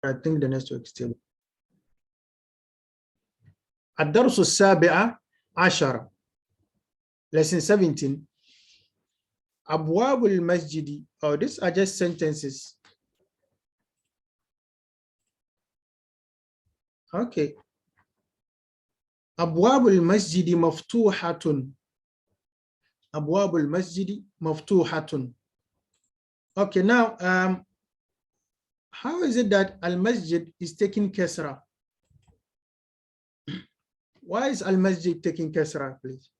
I think the network is stable. الدرس السابع عشر. Lesson 17. أبواب المسجد. Oh, these are just sentences. Okay. أبواب المسجد مفتوحة. أبواب المسجد مفتوحة. Okay, now how is it that al-masjid is taking kasra? Why is al-masjid taking kasra, please?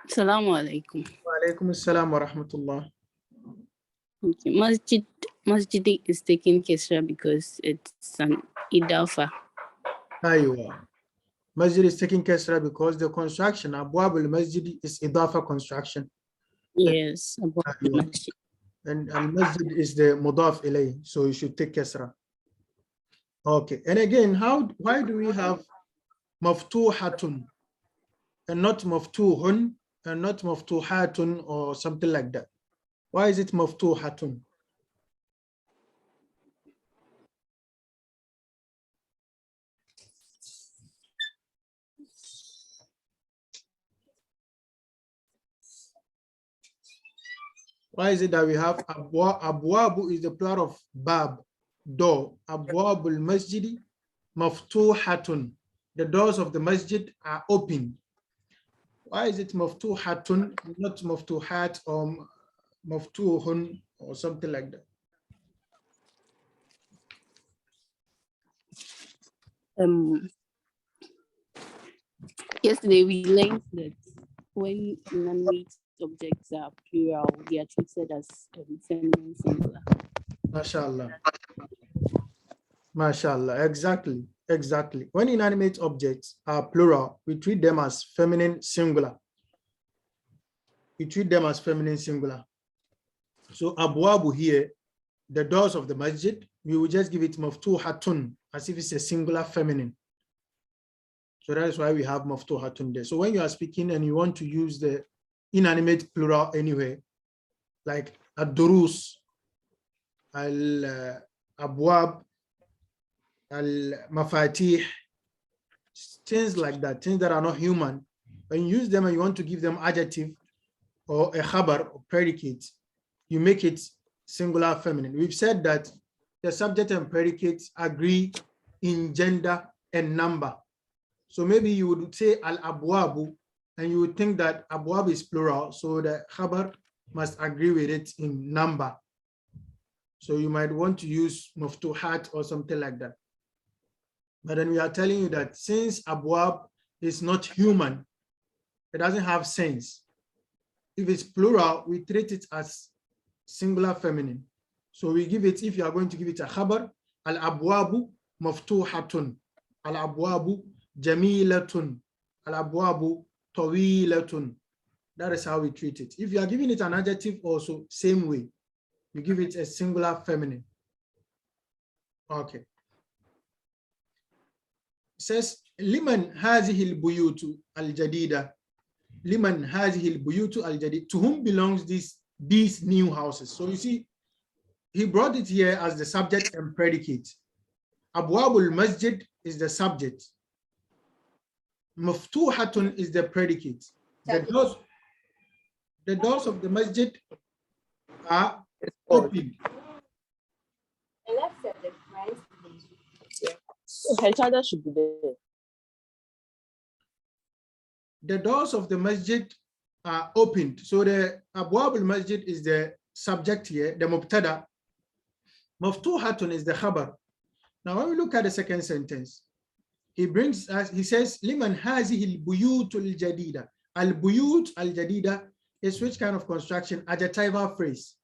Assalamu alaikum. Wa alaikum assalam wa rahmatullah. Okay. Masjid is taking kasra because it's an idafa. Aywa. Masjid is taking kasra because the construction, Abwab al-Masjid, is idafa construction. Yes. And al-Masjid is the mudaf ilay, so you should take kasra. Okay, and again, why do we have maftuhatun and not maftuhun and not maftuhatun or something like that? Why is it maftuhatun? Why is it that we have abwabu is the plural of bab, door. Abwabul masjidi maftuhatun. The doors of the masjid are open. Why is it maftuhatun, not maftuhat or maftuhun or something like that? Yesterday we learned that when inanimate objects are plural, they are treated as feminine singular. MashaAllah. MashaAllah. Exactly. When inanimate objects are plural, we treat them as feminine singular. So abwabu here, the doors of the masjid, we will just give it maftuhatun, as if it's a singular feminine. So that is why we have maftuhatun there. So when you are speaking and you want to use the inanimate plural anyway, like ad-durus, al-abwab, al-mafatih, things like that, things that are not human, when you use them and you want to give them adjective or a khabar or predicate, you make it singular feminine. We've said that the subject and predicates agree in gender and number. So maybe you would say al-abwabu, and you would think that abwab is plural, so the khabar must agree with it in number. So you might want to use maftuhat or something like that. But then we are telling you that since abwab is not human, it doesn't have sense. If it's plural, we treat it as singular feminine. So we give it, if you are going to give it a khabar, al-abwabu maftuhatun, al-abwabu jamilatun, al-abwabu tawilatun. That is how we treat it. If you are giving it an adjective also, same way. You give it a singular feminine. Okay. It says, liman hazihi al-buyutu al-jadida. Liman hazihi al-buyutu al-jadid. To whom belongs these new houses? So you see, he brought it here as the subject and predicate. Abwabul masjid is the subject. Maftuhatun is the predicate. The doors of the masjid are open. Her should be there. The doors of the masjid are opened. So the abwab al-masjid is the subject here, the mubtada. Maftuhatun is the khabar. Now when we look at the second sentence, he says, liman hazihi al-buyut al-jadida. Al-buyut al-jadida is which kind of construction? Adjectival phrase.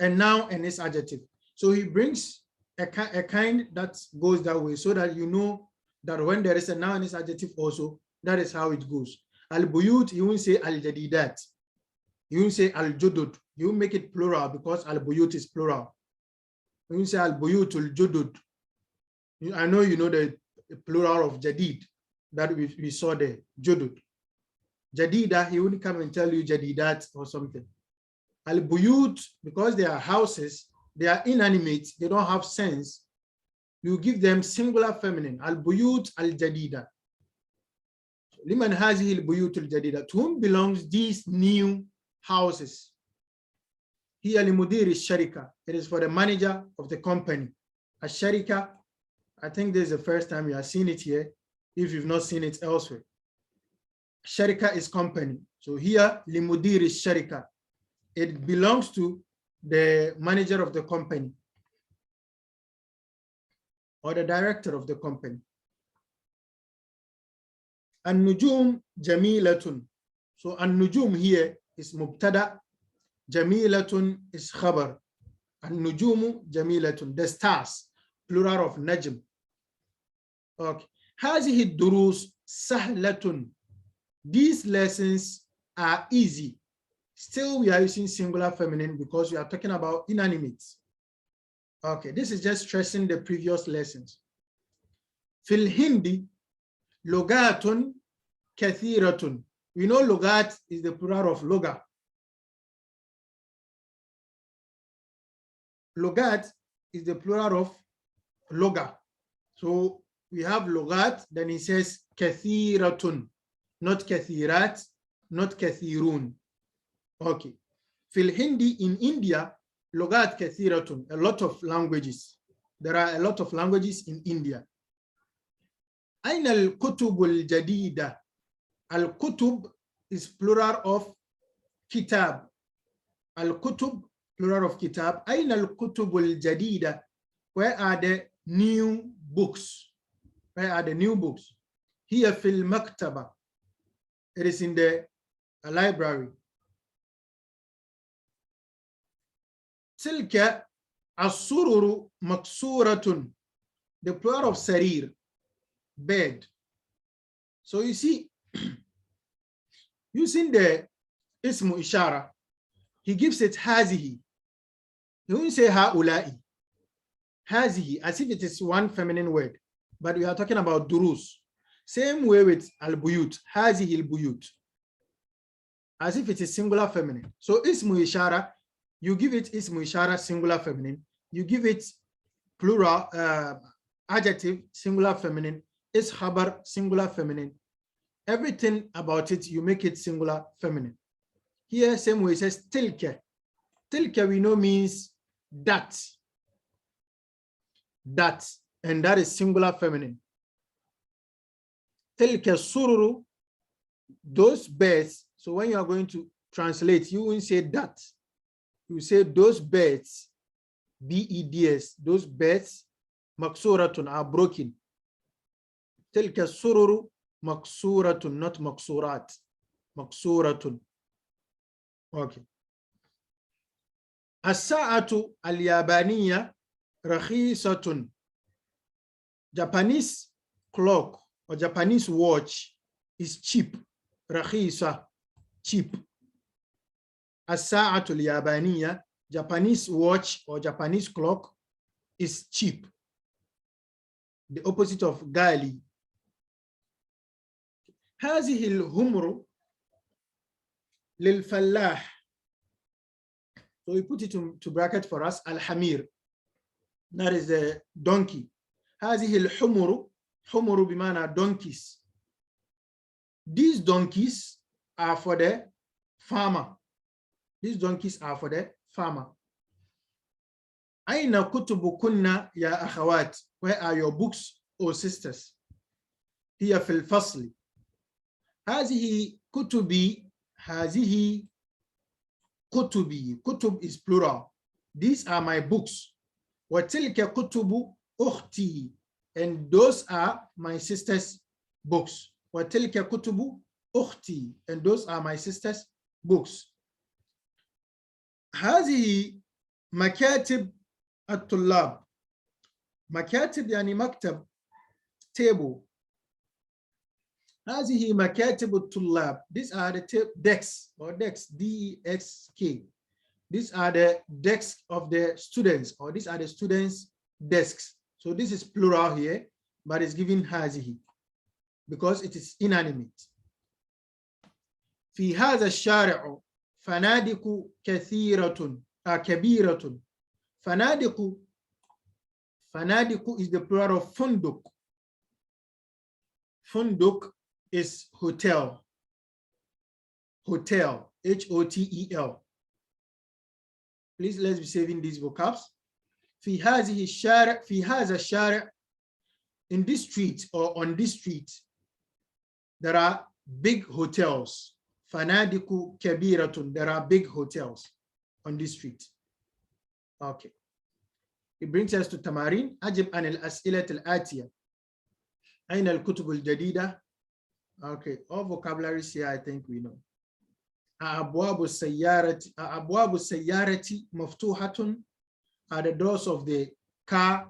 And noun and its adjective. So he brings a kind that goes that way so that you know that when there is a noun and its adjective also, that is how it goes. Al-buyut, you won't say al-jadidat. You won't say al-judud. You won't make it plural because al-buyut is plural. You won't say al-buyut al-judud. I know you know the the plural of jadid that we saw there, judud. Jadida, he wouldn't come and tell you jadidat or something. Al-buyut, because they are houses, they are inanimate, they don't have sense, you give them singular feminine, al-buyut al-jadida. Liman hazihi al-buyut al-jadida, to whom belongs these new houses? Here limudir al-sharika, it is for the manager of the company. Al-sharika, I think this is the first time you are seeing it here, if you've not seen it elsewhere. Sharika is company. So here, limudir is sharika. It belongs to the manager of the company or the director of the company. An-nujum jamilatun. So an-nujum here is mubtada, jamilatun is khabar. An-nujumu jamilatun, the stars, plural of najm. Okay. Hazihi durus sahlatun. These lessons are easy. Still, we are using singular feminine because we are talking about inanimates. Okay, this is just stressing the previous lessons. Fil Hindi, lugatun kathiratun. We know lugat is the plural of luga. Lugat is the plural of luga. So we have lugat, then it says kathiratun, not kathirat, not kathirun. Okay. Fil Hindi, in India, lugat kathiratun, a lot of languages. There are a lot of languages in India. Aina al-kutub al-jadida. Al-kutub is plural of kitab. Al-kutub, plural of kitab. Aina al-kutub al-jadida. Where are the new books? Where are the new books? Here fil maktaba. It is in the library. Tilka as-sururu maksuratun. The plural of sarir, bed. So you see, using the ismu ishara, he gives it hazihi. He won't say haulai. Hazihi, as if it is one feminine word, but we are talking about durus. Same way with al-buyut, hazihi al-buyut, as if it is singular feminine. So ismu ishara, you give it ismu ishara, singular feminine. You give it plural, adjective, singular feminine. Is khabar, singular feminine. Everything about it, you make it singular feminine. Here, same way, it says tilka. Tilka we know means that. That, and that is singular feminine. Tilka sururu, those beds. So when you are going to translate, you won't say that. You say those beds, B-E-D-S, those beds, maksuratun, are broken. Tilka sururu maksuratun, not maksurat. Maksuratun. Okay. As-sa'atu al-yabaniya rakhisatun. Japanese clock or Japanese watch is cheap. Rakhisa, cheap. As-sa'atu al-yabaniya, Japanese watch or Japanese clock is cheap. The opposite of gali. هذه الهمر للفلاح. So we put it to bracket for us. Al-hamir. That is the donkey. هذه الحمر. حمر بمعنى donkeys. These donkeys are for the farmer. These donkeys are for the farmer. أين كتبكن يا أخوات? Where are your books, or sisters? هي في الفصل. هذه كتبي. هذه كتبي. كتب is plural. These are my books. وتلك كتب أختي. And those are my sister's books. وتلك كتب أختي. And those are my sister's books. هذه مكاتب الطلاب. مكاتب يعني مكتب, table. هذه مكاتب الطلاب. These are the desks or desks, D-E-X-K. These are the desks of the students, or these are the students' desks. So this is plural here. but it's given هذه because it is inanimate. في هذا الشارع فنادق كثيرة كبيرة. فنادق is the plural of فندق. فندق is hotel. Hotel, H-O-T-E-L. Please let's be saving these vocabs. في هذا الشارع, in this street or on this street, there are big hotels. فنادق كبيرة, there are big hotels on this street. Okay. It brings us to تمارين. أجب عن الأسئلة الآتية. أين الكتب الجديدة? Okay, all vocabularies here I think we know. أبواب السيارة مفتوحة. Are the doors of the car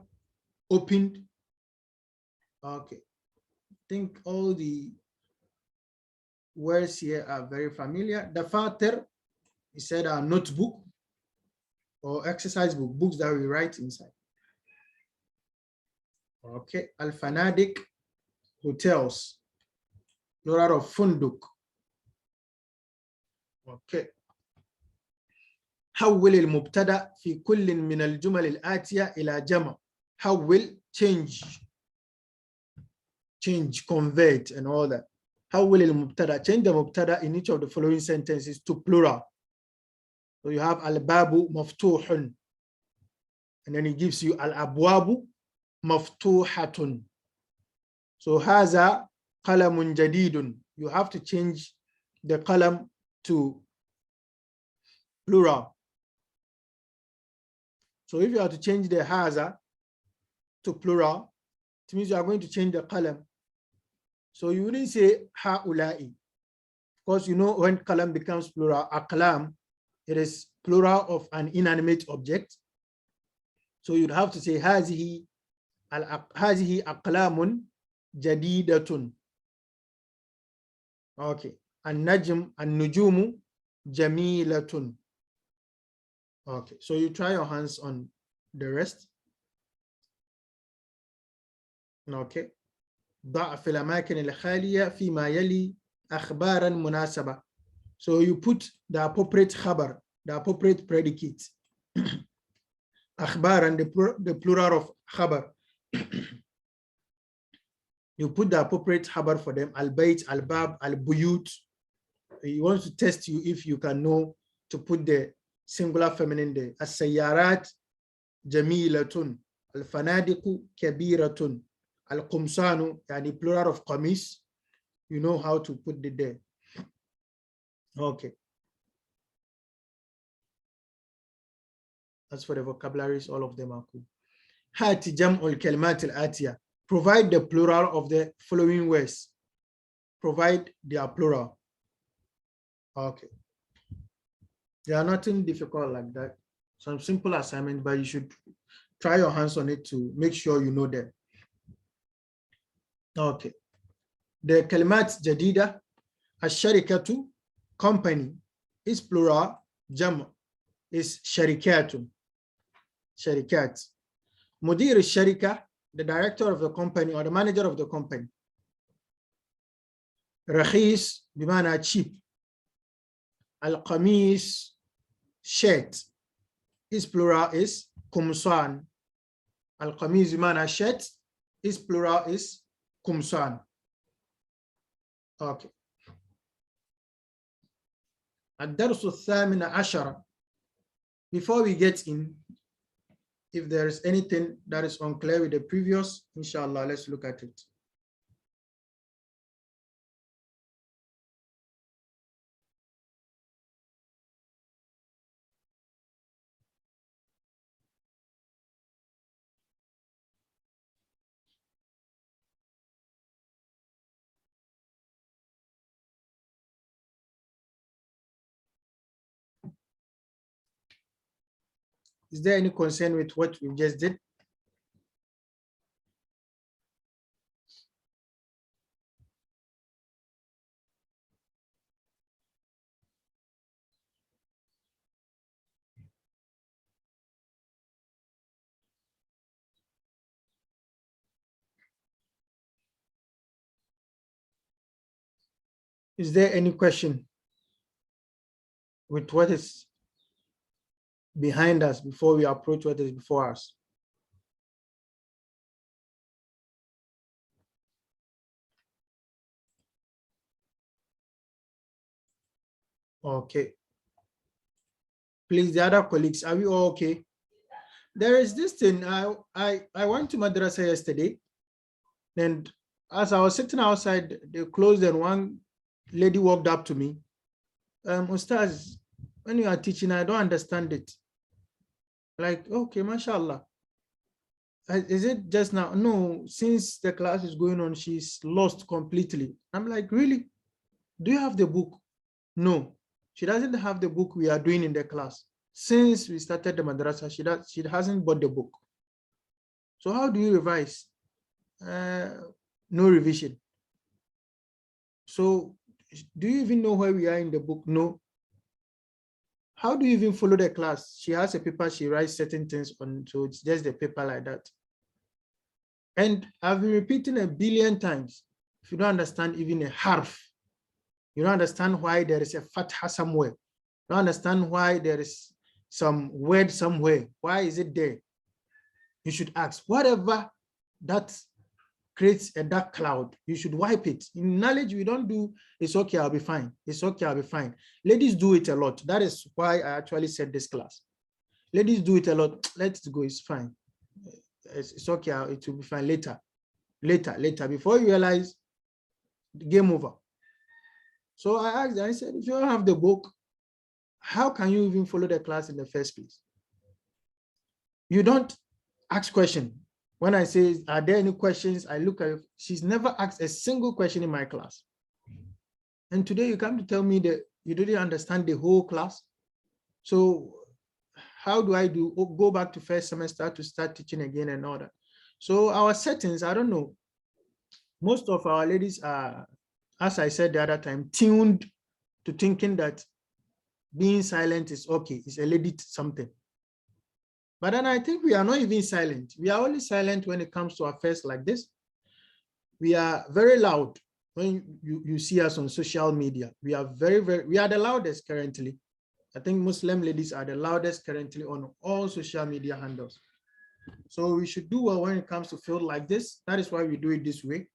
opened? Okay. I think all the words here are very familiar. دفاتر, he said a notebook or exercise book, books that we write inside. Okay. Al-Fanadik, hotels. Plural of funduk. Okay. حول المبتدأ في كل من الجمل الآتية إلى جمع. حول, change, convert, and all that. حول المبتدأ, change the مبتدأ in each of the following sentences to plural. So you have al-babu maftuhun, and then he gives you al-abwabu maftuhatun. So haza qalamun jadidun. You have to change the qalam to plural. So if you have to change the haza to plural, it means you are going to change the qalam. So you wouldn't say ha'ula'i. Because you know when qalam becomes plural, aqlam, it is plural of an inanimate object. So you'd have to say hazihi aqlamun jadidatun. Okay. An-nujumu jamilatun. Okay. So you try your hands on the rest. Okay. ضع في الأماكن الخالية فيما يلي أخبارا مناسبة. So you put the appropriate khabar, the appropriate predicate. أخبارا, the plural of khabar. You put the appropriate khabar for them. Al-bayt, al-bab, al-buyut. He wants to test you if you can know to put the singular feminine there. As-sayyarat jamilatun. Al-fanadiqu kabiratun. Al-qumsanu, yani plural of qamis. You know how to put it there. Okay. As for the vocabularies, all of them are cool. Hati jam'ul kalimat al-atiya. Provide the plural of the following words. Provide their plural. Okay. There are nothing difficult like that. Some simple assignment, but you should try your hands on it to make sure you know them. Okay. The kalimat jadida, ash-sharikatu, company, is plural, jam' is sharikatun, sharikat. Mudir al-sharika, the director of the company or the manager of the company. Rakhis, bimana cheap. Al-qamis, shirt, is plural is kumsan. Al-qamis bimana shirt, is plural is kumsan. Okay. الدرس الثامن عشر. Before we get in, if there is anything that is unclear with the previous, inshallah, let's look at it. Is there any concern with what we just did? Is there any question with what is behind us before we approach what is before us? Okay. Please, the other colleagues, are we all okay? There is this thing. I went to madrasa yesterday, and as I was sitting outside, they closed, and one lady walked up to me. Ustaz, when you are teaching, I don't understand it. Like, okay, mashallah. Is it just now? No, since the class is going on, she's lost completely. I'm like, really? Do you have the book? No, she doesn't have the book we are doing in the class. Since we started the madrasa, she hasn't bought the book. So how do you revise? No revision. So do you even know where we are in the book? No. How do you even follow the class? She has a paper, she writes certain things on, so it's just the paper like that. And I've been repeating 1 billion times. If you don't understand even a harf, you don't understand why there is a fatha somewhere. You don't understand why there is some word somewhere. Why is it there? You should ask. Whatever that creates a dark cloud, you should wipe it. In knowledge, we don't do, it's okay, I'll be fine. It's okay, I'll be fine. Ladies do it a lot. That is why I actually said this class. Ladies do it a lot. Let it go, it's fine. It's okay, it will be fine later. Later, before you realize, game over. So I asked, I said, if you don't have the book, how can you even follow the class in the first place? You don't ask questions. When I say, are there any questions? I look at it, she's never asked a single question in my class. And today you come to tell me that you didn't understand the whole class. So how do I go back to first semester to start teaching again and all that? So our settings, I don't know. Most of our ladies are, as I said the other time, tuned to thinking that being silent is okay, it's a lady something. But then I think we are not even silent. We are only silent when it comes to affairs like this. We are very loud when you see us on social media. We are we are the loudest currently. I think Muslim ladies are the loudest currently on all social media handles. So we should do well when it comes to field like this. That is why we do it this way.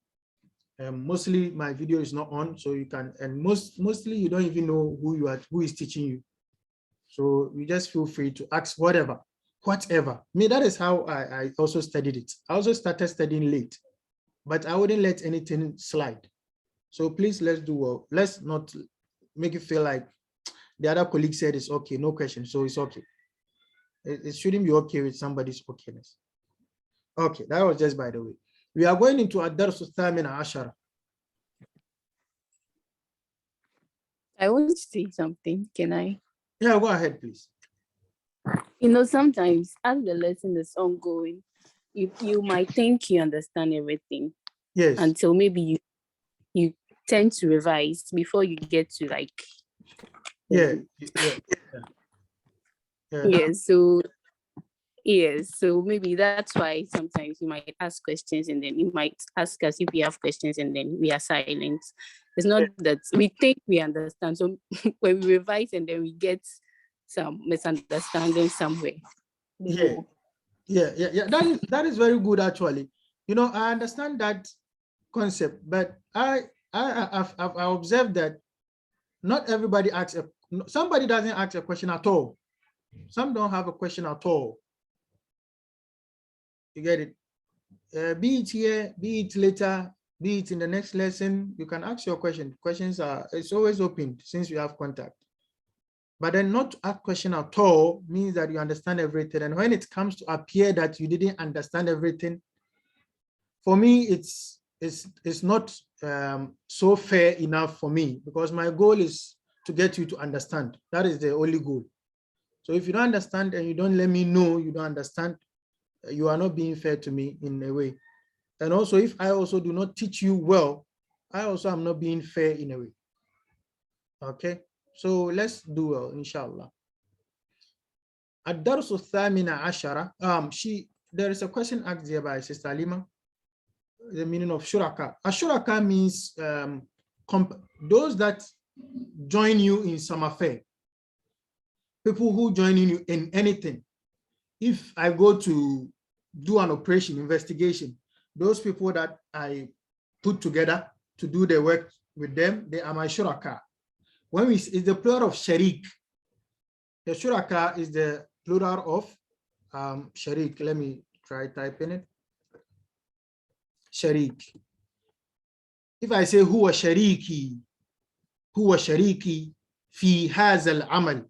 Mostly my video is not on, so you can, and mostly you don't even know who is teaching you. So you just feel free to ask whatever. Me, that is how I also studied it. I also started studying late, but I wouldn't let anything slide. So please, let's do well. Let's not make it feel like the other colleague said it's okay, no question, so it's okay. It shouldn't be okay with somebody's okayness. Okay, that was just by the way. We are going into druusul thamina ashara. I want to say something. Can I? Yeah, go ahead, please. You know, sometimes as the lesson is ongoing, you might think you understand everything. Yes. Until maybe you tend to revise before you get to like. Yeah. So maybe that's why sometimes you might ask questions and then you might ask us if we have questions and then we are silent. It's not that we think we understand. So when we revise and then we get some misunderstanding somewhere. Yeah. That is very good actually. You know, I understand that concept, but I've observed that not everybody asks somebody doesn't ask a question at all. Some don't have a question at all. You get it? Be it here, be it later, be it in the next lesson, you can ask your question. Questions it's always open since we have contact. But then not to ask question at all means that you understand everything. And when it comes to appear that you didn't understand everything, for me, it's not so fair enough for me, because my goal is to get you to understand. That is the only goal. So if you don't understand and you don't let me know you don't understand, you are not being fair to me in a way. And also, if I also do not teach you well, I also am not being fair in a way. Okay, so let's do well, inshallah. Ad-Darusu Thamina Ashara. There is a question asked here by Sister Alima. The meaning of shuraka. A shuraka means those that join you in some affair, people who join you in anything. If I go to do an operation, investigation, those people that I put together to do the work with them, they are my shuraka. When we, is the plural of sharik. The shuraka is the plural of sharik. Let me try typing it. Sharik. If I say huwa shariki fi hadha al-amal,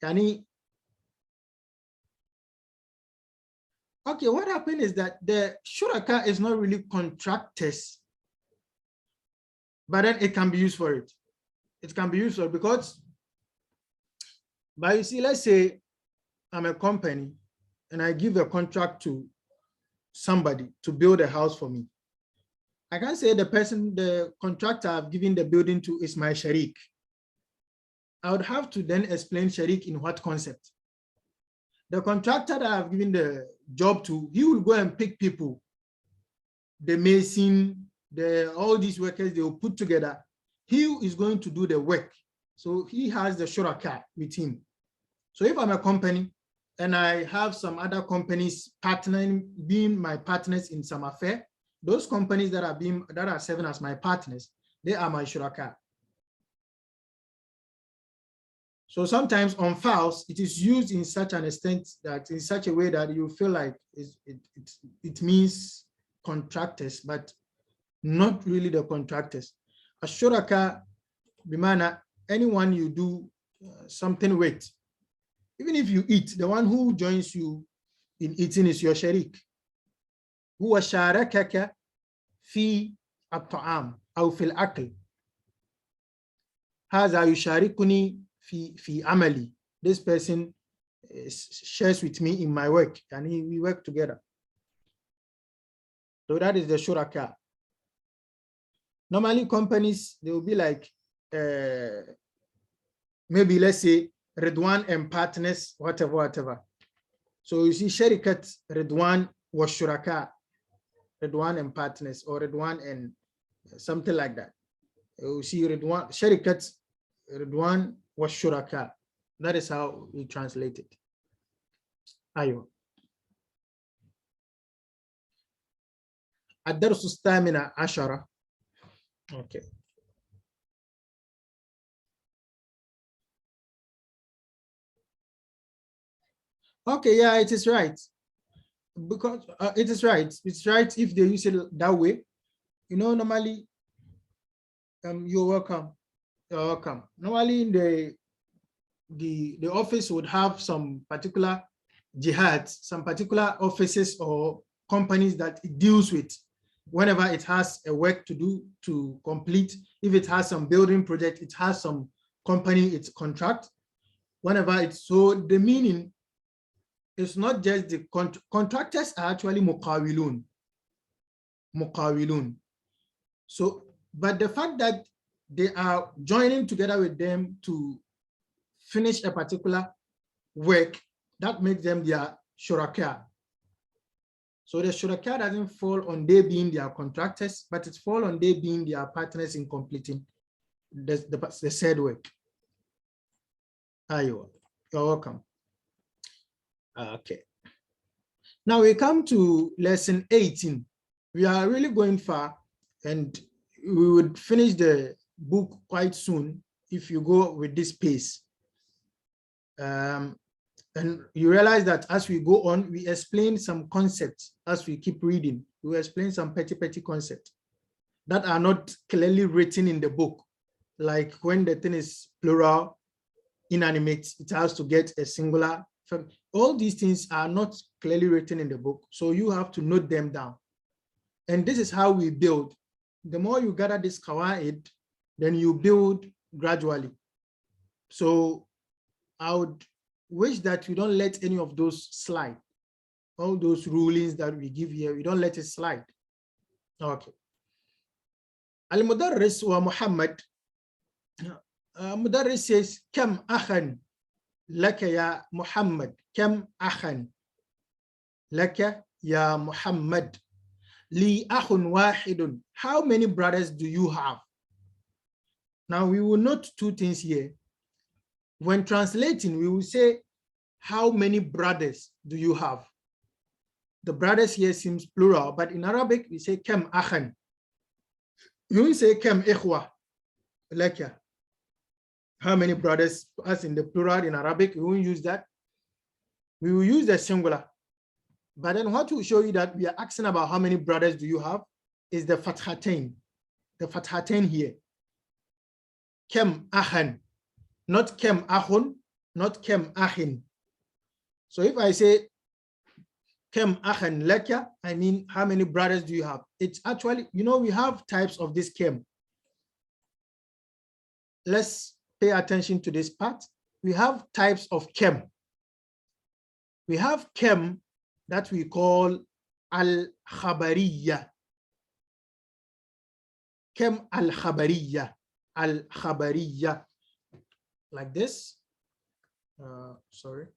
yani, okay, what happened is that the shuraka is not really contractors, but then it can be used for it. It can be used for it because, but you see, let's say I'm a company and I give a contract to somebody to build a house for me. I can't say the contractor I've given the building to is my sharik. I would have to then explain sharik in what concept. The contractor that I've given the job to, he will go and pick people, the mason, all these workers, they will put together. He is going to do the work. So he has the shuraka with him. So if I'm a company and I have some other companies partnering, being my partners in some affair, those companies that are serving as my partners, they are my shuraka. So sometimes on files, it is used in such an extent that in such a way that you feel like it means contractors, but not really the contractors. A shuraka, bimana, anyone you do something with, even if you eat, the one who joins you in eating is your sharik. هو شاركك في الطعام أو في الأكل. هذا يشاركني في عملي. This person shares with me in my work, and we work together. So that is the shuraka. Normally companies, they will be like, maybe let's say Redwan and partners, whatever. So you see Sharikat, Redwan was shuraka. Redwan and partners, or Redwan and something like that. You see Redwan, Sharikat, Redwan was shuraka. That is how we translate it. Ayo. الدرس الثامن عشر. Okay. Okay, yeah, it is right. Because it is right. It's right if they use it that way. You know, normally, you're welcome. You're welcome. Normally, in the office would have some particular jihads, some particular offices or companies that it deals with. Whenever it has a work to do to complete, if it has some building project, it has some company it's contract. Whenever it's, so the meaning, it's not just the contractors are actually muqawilun. So, but the fact that they are joining together with them to finish a particular work, that makes them their shuraka. So the shuraka doesn't fall on they being their contractors, but it falls on they being their partners in completing the said work. You're welcome. Okay. Now we come to lesson 18. We are really going far, and we would finish the book quite soon if you go with this pace. And you realize that as we go on, we explain some concepts as we keep reading. We explain some petty concepts that are not clearly written in the book. Like when the thing is plural, inanimate, it has to get a singular. All these things are not clearly written in the book, so you have to note them down. And this is how we build. The more you gather this qawaid, then you build gradually. So I would wish that you don't let any of those slide. All those rulings that we give here, we don't let it slide. Okay. Al-Mudarris wa Muhammad. Mudarris says, Kam akhan laka ya Muhammad. Kam akhan laka ya Muhammad. Li akhun wahidun. How many brothers do you have? Now we will note two things here. When translating, we will say, how many brothers do you have? The brothers here seems plural, but in Arabic, we say kem akhan. You will say kem ikhwa, laka. How many brothers, as in the plural in Arabic, we won't use that. We will use the singular. But then what will show you that we are asking about how many brothers do you have is the fathatain. The fathatain here. Kem akhan, not kem akhun, not kem akhin. So if I say kem akhan laka, I mean how many brothers do you have? It's actually, you know, we have types of this kem. Let's pay attention to this part. We have types of kem. We have kem that we call al-khabariya. Kem al-khabariya. Al-khabariya. Like this. Sorry.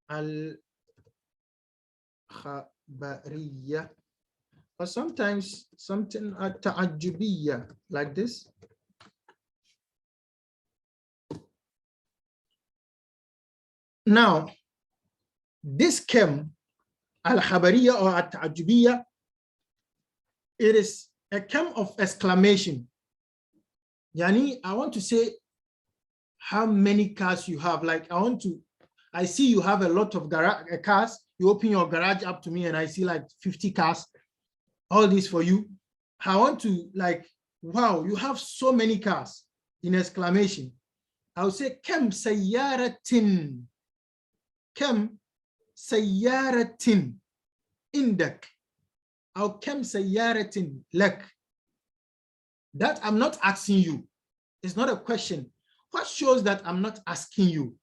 Al-khabariya. Or sometimes something ta'ajjubiyya, like this. Now, this kem, al-khabariya or at-ta'ajjubiyya, it is a kem of exclamation. Yani, I want to say how many cars you have. Like, I see you have a lot of cars. You open your garage up to me and I see like 50 cars. All this for you. I want to like, wow, you have so many cars in exclamation. I would say, kem sayyaratin. Kem sayyaratin indak. Or kem sayyaratin lak. That I'm not asking you. It's not a question. What shows that I'm not asking you?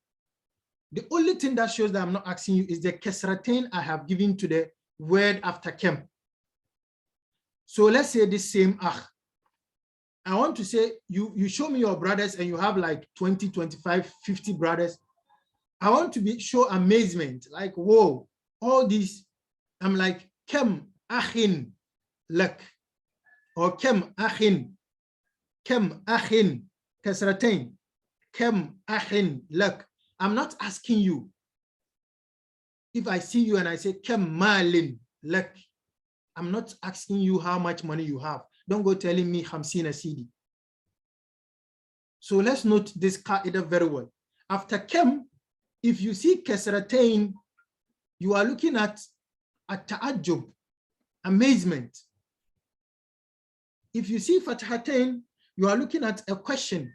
The only thing that shows that I'm not asking you is the kesratain I have given to the word after kem. So let's say this same akh. I want to say, you show me your brothers and you have like 20, 25, 50 brothers. I want to show amazement, like, whoa, all these. I'm like, kem akhin lak, or kem akhin, kasratain, kem akhin lak. I'm not asking you. If I see you and I say, kem malin lak, I'm not asking you how much money you have. Don't go telling me khamsina cedi. So let's note this qaida very well. After kem, if you see kasratain, you are looking at a ta'ajjub, amazement. If you see fathatain, you are looking at a question.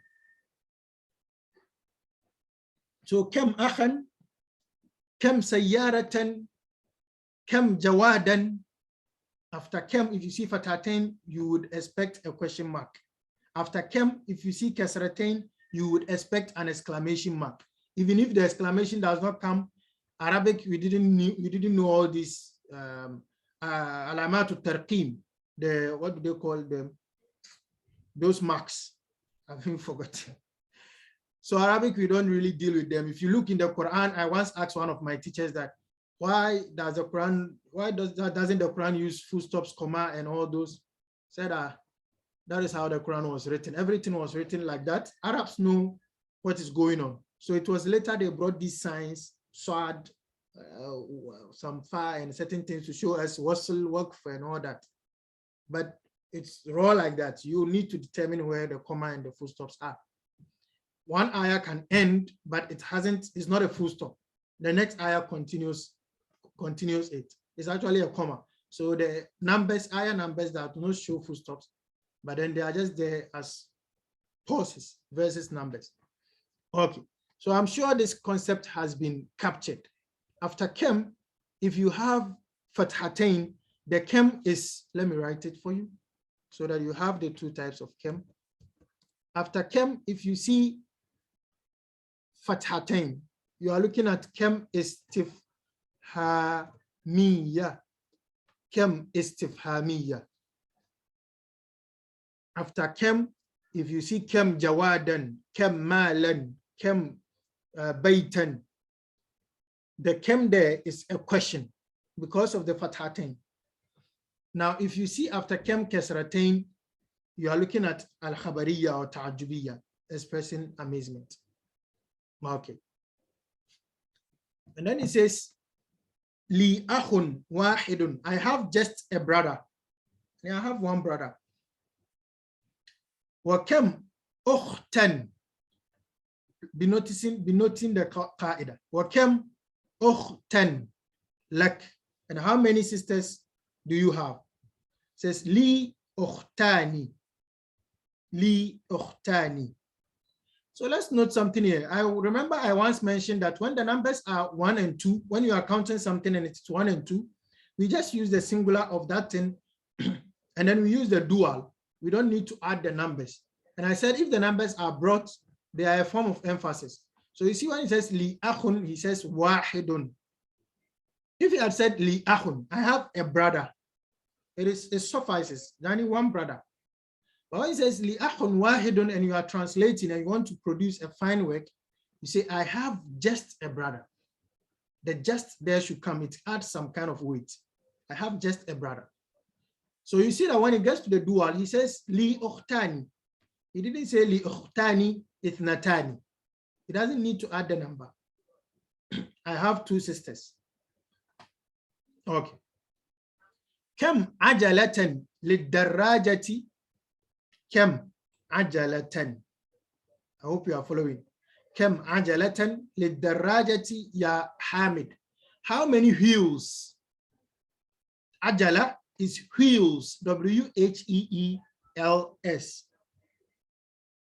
So kam akhan, kam sayyaratan, kam jawadan. After kam, if you see fathatain, you would expect a question mark. After kam, if you see kasratain, you would expect an exclamation mark. Even if the exclamation does not come, Arabic, we didn't know all these alamatu tarqim, what do they call them? Those marks. I've forgotten. So Arabic, we don't really deal with them. If you look in the Quran, I once asked one of my teachers that why doesn't the Quran use full stops, comma, and all those? Said that is how the Quran was written. Everything was written like that. Arabs know what is going on. So it was later they brought these signs, swad, some fa, and certain things to show us wasl, waqf, and all that. But it's raw like that. You need to determine where the comma and the full stops are. One ayah can end, but it's not a full stop. The next ayah continues it. It's actually a comma. So the ayah numbers that do not show full stops, but then they are just there as pauses versus numbers. Okay, so I'm sure this concept has been captured. After kem, if you have fathatain, the kem is, let me write it for you so that you have the two types of kem. After kem, if you see fathatain, you are looking at kem istifhamiyya. Kem istifhamiyya. After kem, if you see kem jawadan, kem malan, kem baytan, the kem there is a question because of the fathatain. Now, if you see after kem kasratain, you are looking at al-khabariya or ta'ajjubiyya, expressing amazement. Okay. And then it says, li akhun wahidun. I have just a brother. I have one brother. Wa kam ukhtan. Be noting the qaida. Wa kam ukhtan lak. And how many sisters do you have? It says li ukhtani. Li ukhtani. So let's note something here. I remember I once mentioned that when the numbers are 1 and 2, when you are counting something and it's 1 and 2, we just use the singular of that thing and then we use the dual. We don't need to add the numbers. And I said if the numbers are brought, they are a form of emphasis. So you see when it says li akhun, he says wahidun. If he had said li akhun, I have a brother, it suffices, only one brother. But when it says li akhun wahidun and you are translating and you want to produce a fine work, you say, I have just a brother. The just there should come, it adds some kind of weight. I have just a brother. So you see that when it gets to the dual, he says li ukhtani. He didn't say li ukhtani ithnatani. He doesn't need to add the number. I have 2 sisters. Okay. Kam ajalatan lidarrajati. Kam ajalatan. I hope you are following. Kam ajalatan lidarrajati ya Hamid. How many wheels? Ajala is wheels. W-H-E-E-L-S.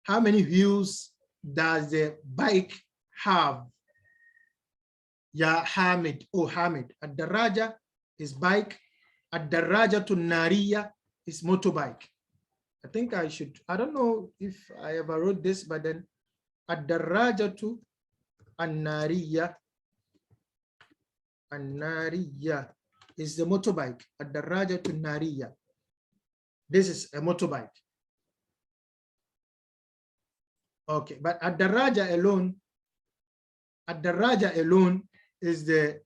How many wheels does the bike have? Ya Hamid. Oh, Hamid. Ad-Daraja is bike. Ad-Daraja to Nariya is motorbike. I think I should, I don't know if I ever wrote this, but then Ad-Daraja to An-Nariya. An-Nariya is the motorbike. Ad-Daraja to Nariya. This is a motorbike. Okay, but Ad-Daraja alone is the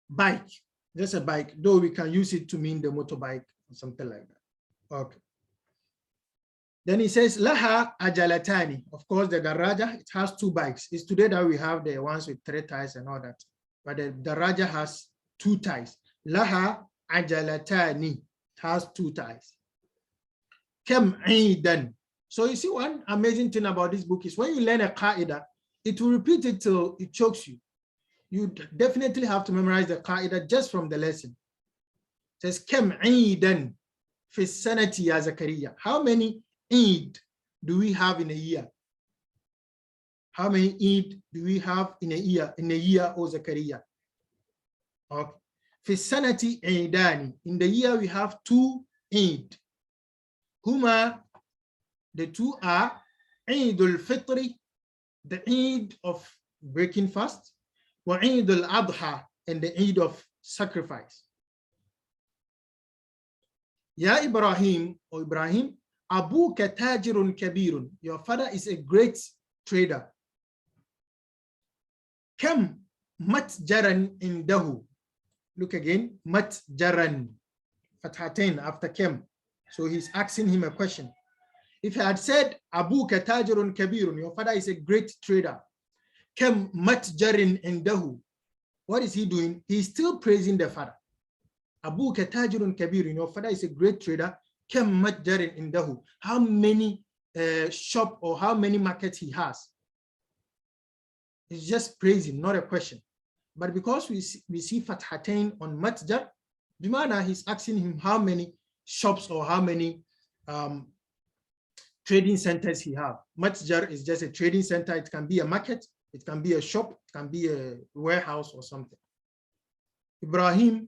bike. Just a bike, though we can use it to mean the motorbike or something like that. Okay. Then he says, Laha ajalatani. Of course, the daraja, it has 2 bikes. It's today that we have the ones with 3 tires and all that. But the daraja has 2 tires. Laha ajalatani. It has 2 tires. Kam aidan. So you see one amazing thing about this book is when you learn a qaida, it will repeat it till it chokes you. You definitely have to memorize the qaida just from the lesson. It says, Kam aidan fi sanati ya Zakaria. How many Eid do we have in a year? How many Eid do we have in a year? In a year, O Zakaria. Okay. Fi sanati Eidani. In the year we have 2 Eid. Huma, the 2 are Eid al-Fitri, the Eid of breaking fast, wa Eid al-Adha, and the Eid of sacrifice. Ya Ibrahim, O Ibrahim, Abuka tajirun kabirun. Your father is a great trader. Kam matjaran indahu. Look again, matjaran. Fathatain after kam. So he's asking him a question. If he had said Abuka tajirun kabirun, your father is a great trader. Kam matjarin indahu. What is he doing? He's still praising the father. Abuka tajirun kabirun. Your father is a great trader. Kam matjarin indahu. How many shop or how many markets he has? It's just praising, not a question. But because we see fathatain on matjar, bimana he's asking him how many shops or how many trading centers he have. Matjar is just a trading center. It can be a market, it can be a shop, it can be a warehouse or something. Ibrahim,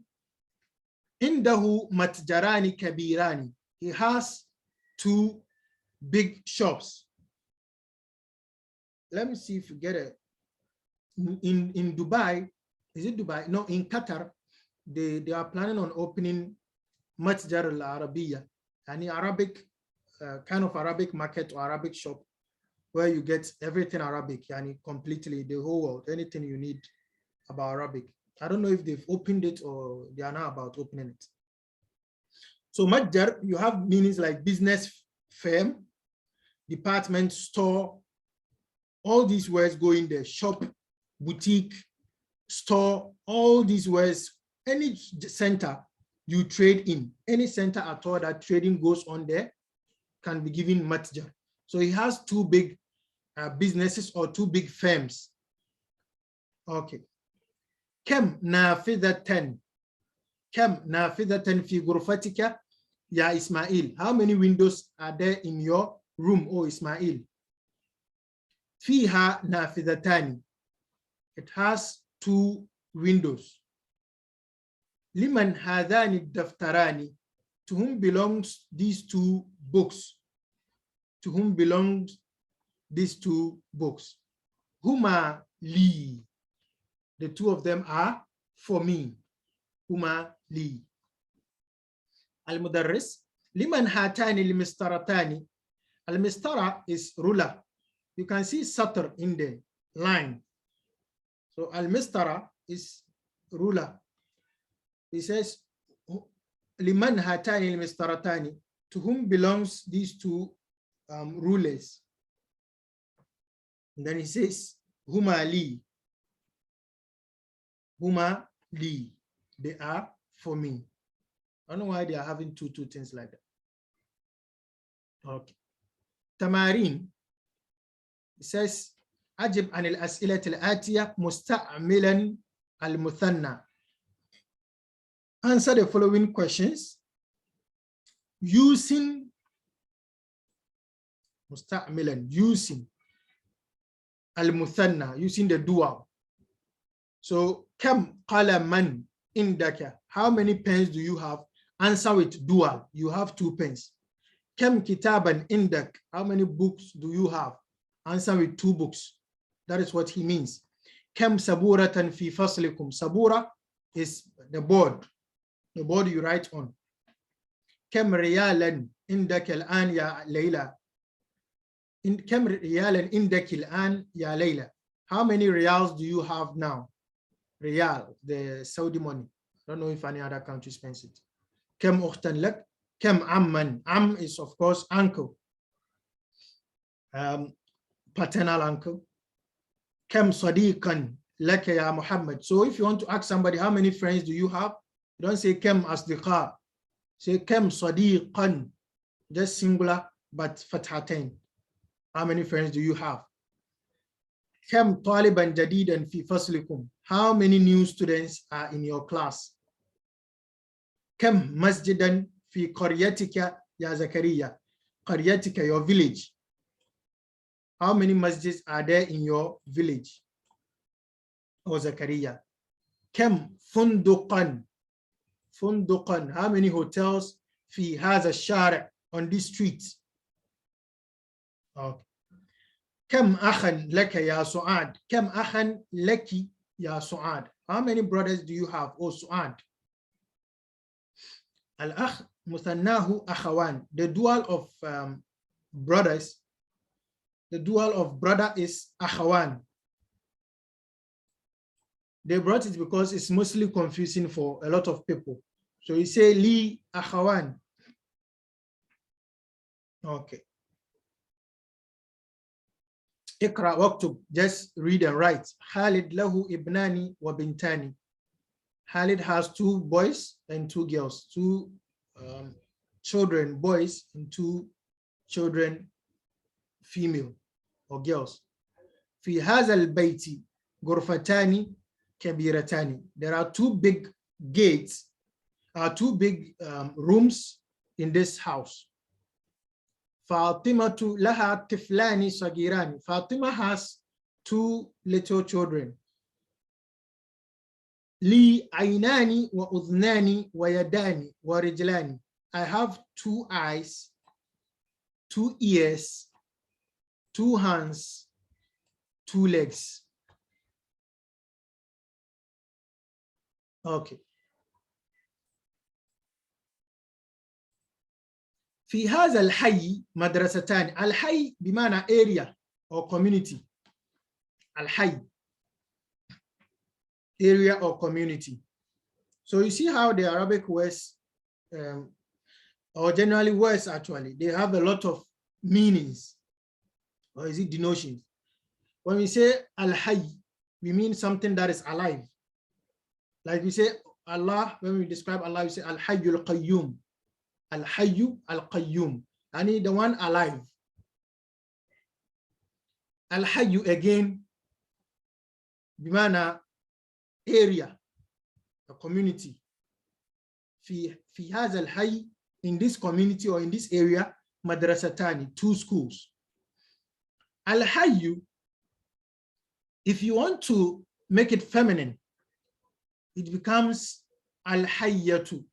indahu matjarani kabirani. He has 2 big shops. Let me see if you get it. In Dubai, is it Dubai? No, in Qatar, they are planning on opening Matjar al-Arabiyya, any Arabic, kind of Arabic market or Arabic shop where you get everything Arabic, yani completely, the whole world, anything you need about Arabic. I don't know if they've opened it or they are now about opening it. So matjar, you have meanings like business firm, department store. All these words go in there. Shop, boutique, store, all these words, any center you trade in, any center at all that trading goes on there can be given matjar. So he has two big businesses or two big firms. Okay. Kem nafidatan. Kem nafidatan fi ghurfatika ya Ismail. How many windows are there in your room, oh Ismail? Fiha nafidatani. It has two windows. Liman hadani daftarani. To whom belongs these two books? To whom belongs these two books? Huma li. The two of them are for me. Huma li. Al-Mudarris. Liman hatani al-mistaratani. Al-mistara is ruler. You can see satr in the line. So al-mistara is ruler. He says, Liman hatani al-mistaratani. To whom belongs these two rulers? And then he says, Huma li. Huma li. They are for me. I don't know why they are having two things like that. Okay. Tamarin. It says, Ajib an al-as'ilat al-atiyah musta'milan al-muthanna. Answer the following questions using musta'milan, using al-muthanna, using the dual. So, kam qalaman indaka. How many pens do you have? Answer with dual. You have 2 pens. Kam kitaban indak. How many books do you have? Answer with 2 books. That is what he means. Kam saburatan fi faslikum. Sabura is the board you write on. Kam riyalan indak al-an ya Layla. Kam riyalan indak al-an ya Layla. How many riyals do you have now? Riyal, the Saudi money. I don't know if any other country spends it. Kam ukhtan lak. Kam amman. Am is of course uncle. Paternal uncle. Kam sadiqan laka ya Muhammad. So if you want to ask somebody how many friends do you have, you don't say kam asdiqa. Say kam sadiqan. Just singular but fathatain. How many friends do you have? Kam taliban jadidan fi faslikum. How many new students are in your class? Kam masjidan fi qaryatika ya Zakaria. Qaryatika, your village. How many masjids are there in your village? Or Zakaria. Kam funduqan. Funduqan. How many hotels fi hadha shari' on this street? Okay. Kam akhan laka ya Su'ad. Kam akhan laki ya Su'ad. How many brothers do you have, oh Su'ad? Al-akh muthannahu akhawan. The dual of brothers, the dual of brother is akhawan. They brought it because it's mostly confusing for a lot of people. So you say li akhawan. Okay. Ikra waktub, just read and write. Khalid lahu ibnani wa bintani. Khalid has 2 boys and 2 girls, 2 children, boys, and 2 children, female or girls. Fi hadha al-bayti ghurfatani kabiratani. There are 2 big gates, 2 big rooms in this house. Fatimatu laha tiflani sagirani. Fatima has 2 little children. Li aynani wa udhnani wa yadani wa rijlani. I have 2 eyes, 2 ears, 2 hands, 2 legs. Okay. في هذا الحي مدرستان. الحي بمعنى area or community. الحي, area or community. So you see how the Arabic words or generally words actually, they have a lot of meanings, or is it denotions? When we say al-hayy, we mean something that is alive. Like we say Allah, when we describe Allah, we say al-hayyul qayyum. Al-hayyu al-qayyum. I need the one alive. Al-hayyu again, bimana area, a community. Fi hadha al-hayy, in this community or in this area, madrasatani, 2 schools. Al-hayyu, if you want to make it feminine, it becomes al-hayyatu.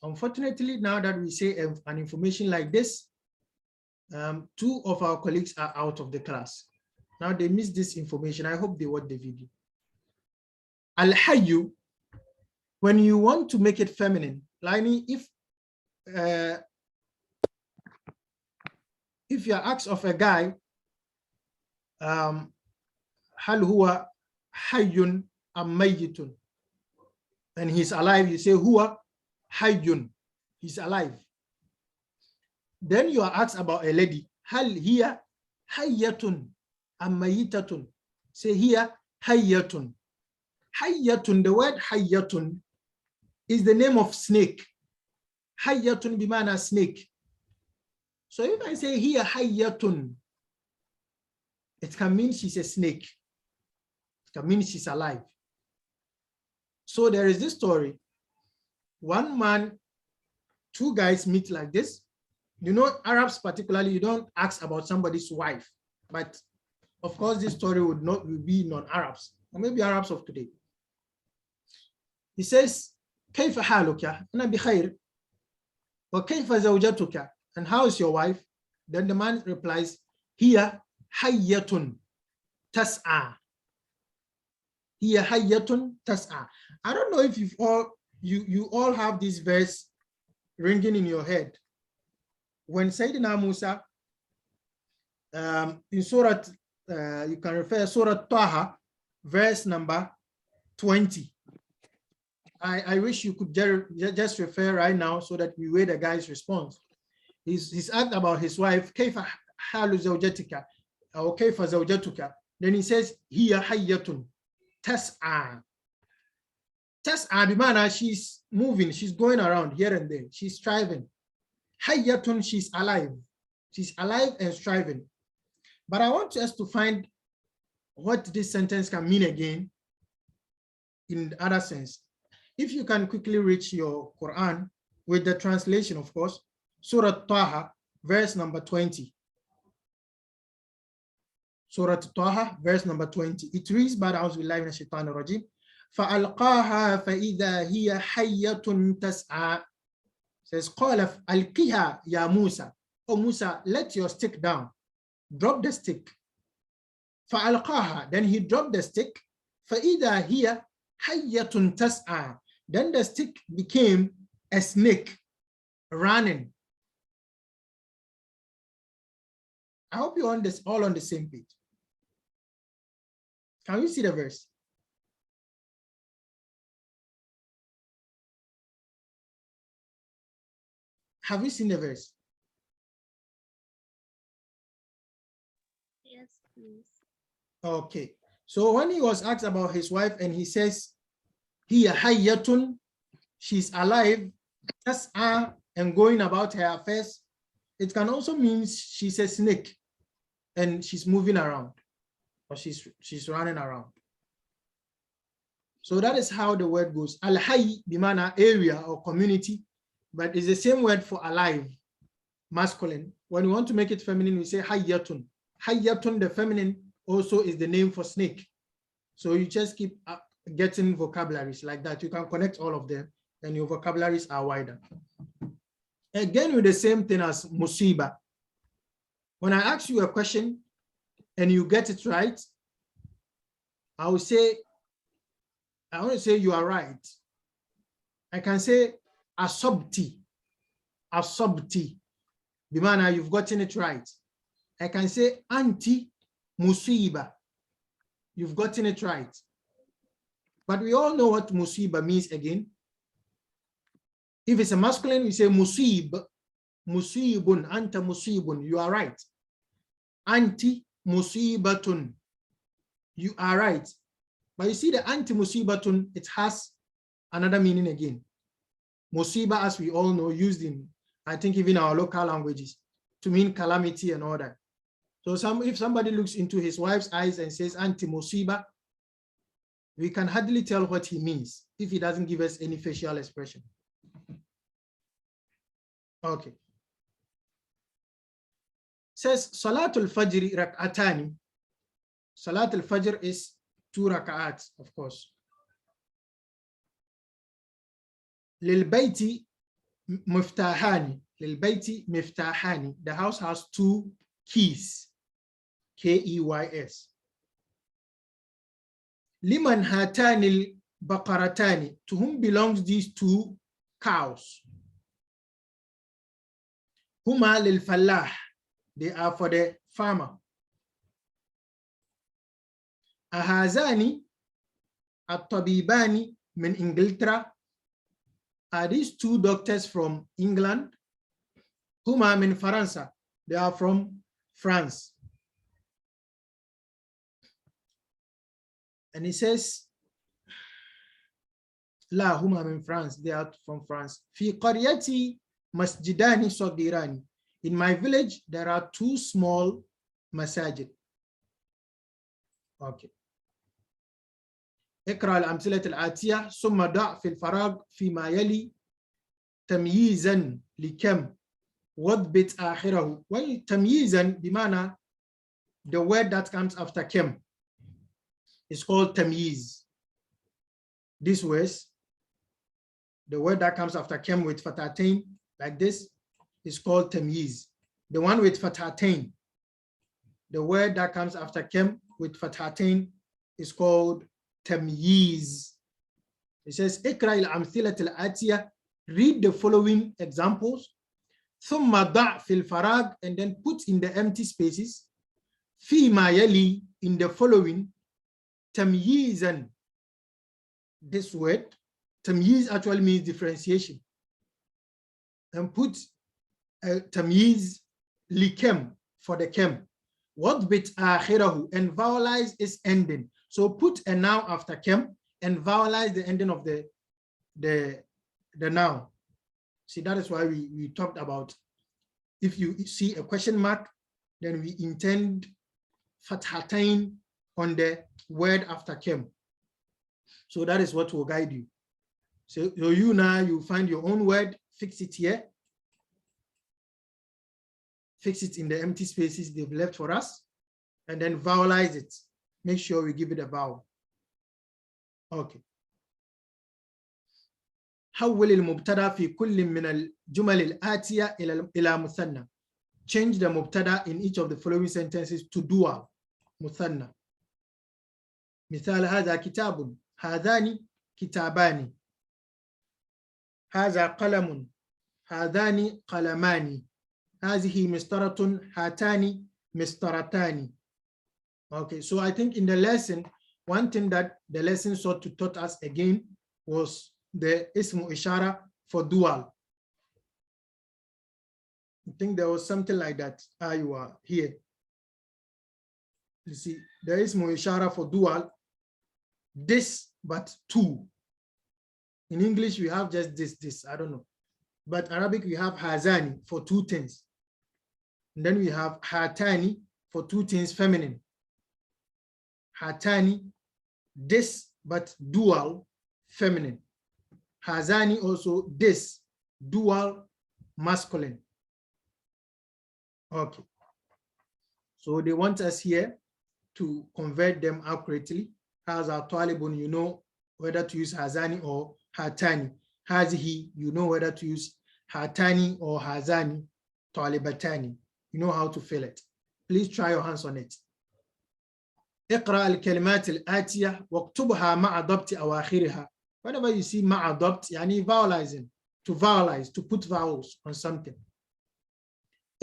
Unfortunately, now that we say an information like this, 2 of our colleagues are out of the class. Now they missed this information. I hope they watch the video. Al-hayyu, when you want to make it feminine, like if you're asked of a guy, hal huwa hayyun am mayyitun, and he's alive, you say huwa hayyun, he's alive. Then you are asked about a lady, hal hiya hayyatun am mayyitatun, say hiya hayyatun. Hayyatun, the word hayyatun is the name of snake. Hayyatun bimana snake. So if I say hiya hayyatun, it can mean she's a snake. It can mean she's alive. So there is this story. One man, 2 guys meet like this. You know, Arabs particularly, you don't ask about somebody's wife. But of course, this story would be non-Arabs, or maybe Arabs of today. He says, كيف حالك؟ أنا بخير. وكيف زوجتك? And how is your wife? Then the man replies, هي حية تسعى. هي حية تسعى. I don't know if you all have this verse ringing in your head. When Sayyidina Musa, in Surah, you can refer Surah Taha, verse number 20. I wish you could just refer right now so that we wait the guy's response. He's asked about his wife, كيف حال زوجتك أو كيف زوجتك. Then he says, هي حية تسعى. تسعى بمعنى she's moving, she's going around here and there, she's striving. حية, she's alive. She's alive and striving. But I want us to find what this sentence can mean again in the other sense. If you can quickly reach your Quran with the translation, of course, Surah Taha, verse number 20. Surah Taha, verse number 20. It reads, بعد أعوذ بالله من الشيطان الرجيم فألقاها فإذا هي حية تسعى. Says, قال ألقها يا موسى. Oh Musa, let your stick down. Drop the stick. فألقاها. Then he dropped the stick. فإذا هي حية تسعى. Then the stick became a snake running. I hope you're all on the same page. Can you see the verse? Have you seen the verse? Yes, please. Okay. So when he was asked about his wife and he says, hiya hayyatun, she's alive, tas'a, and going about her affairs, it can also mean she's a snake and she's moving around, or she's running around. So that is how the word goes. Al-hayy bimana area or community, but it's the same word for alive, masculine. When we want to make it feminine, we say hayyatun. Hayyatun, the feminine, also is the name for snake. So you just keep getting vocabularies like that. You can connect all of them and your vocabularies are wider. Again, with the same thing as musiba. When I ask you a question and you get it right, I want to say you are right. I can say asabti, bimana you've gotten it right. I can say anti musiba, you've gotten it right. But we all know what musiba means again. If it's a masculine, we say musib, musibun, anta musibun, you are right. Anti musibatun, you are right. But you see the anti musibatun, it has another meaning again. Musiba, as we all know, used in, I think, even our local languages to mean calamity and all that. So if somebody looks into his wife's eyes and says anti musiba, we can hardly tell what he means if he doesn't give us any facial expression. Okay. Says Salatul Fajr rak'atani. Salatul Fajr is 2 rak'ats, of course. Lil bayti miftahani. Lil bayti miftahani. The house has 2 keys. Keys. Liman hatani baqaratani. To whom belongs these 2 cows? Huma lil fallah. They are for the farmer. Ahazani at-tabibani min Ingilterra. Are these 2 doctors from England? Huma min Faransa. They are from France. And he says, La huma min France. They are from France. Fi qaryati masjidani sagirani. In my village, there are 2 small masajid. Okay. اقرأ الأمثلة الآتية ثم ضع في الفراغ فيما يلي تمييزا لكم واضبط آخره. Well, تمييزا بمعنى the word that comes after كم is called تمييز. This was the word that comes after كم with fatatain like this is called tamyiz. The one with fathatain, the word that comes after kem with fathatain is called tamyiz. It says, Ikra al-amthilat al-atiyah, read the following examples, thumma da' fil farag, and then put in the empty spaces, fi ma yali, in the following, tamyizan. This word, tamyiz actually means differentiation. And put tamyiz likem for the kem. What bit akhirahu, and vowelize its ending. So put a noun after kem and vowelize the ending of the noun. See, that is why we talked about if you see a question mark, then we intend fathatain on the word after kem. So that is what will guide you. So you now, you find your own word, fix it here. Fix it in the empty spaces they've left for us, and then vowelize it. Make sure we give it a vowel. Okay. حول المبتدا في كل من الجمل الآتية إلى مثنى. Change the mubtada in each of the following sentences to dual, مثنى. مثال هذا كتاب، هذان كتابان، هذا قلم، هذان قلمان، هذه مسطرة، هاتان مسطرتان. Okay, so I think in the lesson, one thing that the lesson sought to taught us again was the ismu ishara for dual. I think there was something like that. You are here. You see, the ismu ishara for dual, this but 2. In English, we have just this, I don't know. But Arabic, we have hazani for 2 things. And then we have hatani for 2 things feminine. Hatani, this but dual feminine. Hazani also this, dual masculine. Okay. So they want us here to convert them accurately. Haza talibun, you know whether to use hazani or hatani. Hazihi, you know whether to use hatani or hazani. Talibatani, you know how to fill it. Please try your hands on it. اقرأ الكلمات الآتية واكتبها مع ضبط أواخرها. Whenever you see مع ضبط, يعني vowelizing, to vowelize, to put vowels on something.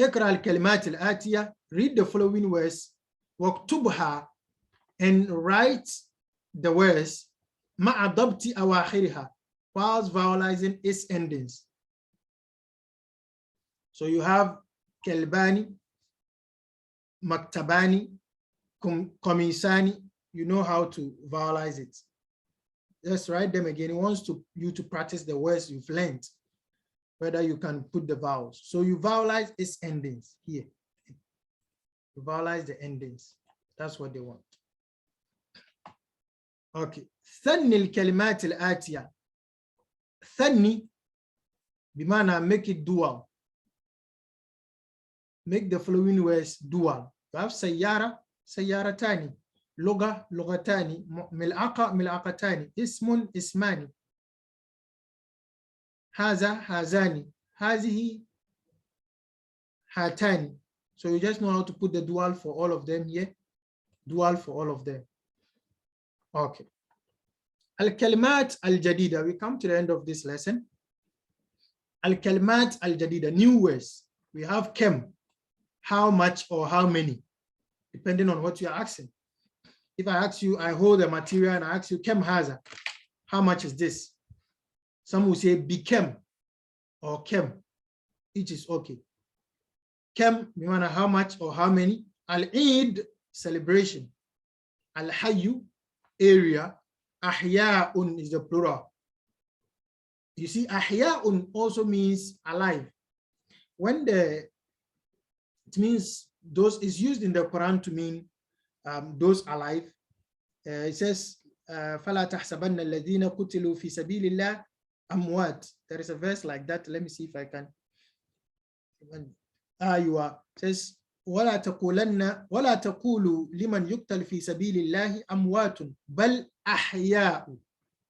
اقرأ الكلمات الآتية, read the following words, واكتبها, and write the words مع ضبط أواخرها, whilst vowelizing its endings. So you have kelbani, maktabani, komisani. You know how to vowelize it. Let's write them again. It wants you to practice the words you've learned, whether you can put the vowels. So you vowelize its endings here. You vowelize the endings. That's what they want. Okay. ثني الكلمات الآتية. ثني بمعنى make it dual. Make the following words dual. You have سيارة, سيارتان. لغة, لغتان. ملعقة, ملعقتان. اسم, اسمان. هذا, هذان. هذه, هاتان. So you just know how to put the dual for all of them here. Dual for all of them. Okay. Al-kalimat al-jadida. We come to the end of this lesson. Al-kalimat al-jadida. New words. We have kem. How much or how many, depending on what you're asking. If I ask you, I hold the material and I ask you, kem haza, how much is this? Some will say bikem or kem. Each is okay. Kem, no matter how much or how many. Al-Eid, celebration. Al-Hayyu, area. Ahya'un is the plural. You see, ahya'un also means alive. When it means those is used in the Quran to mean those alive. It says, فَلَا تَحْسَبَنَّ الَّذِينَ قُتِلُوا فِي سَبِيلِ اللَّهِ أَمْوَاتٍ. There is a verse like that. Let me see if I can. It says, وَلَا تَقُولُوا لِمَنْ يُقْتَلْ فِي سَبِيلِ اللَّهِ أَمْوَاتٌ بَلْ أَحْيَاءٌ.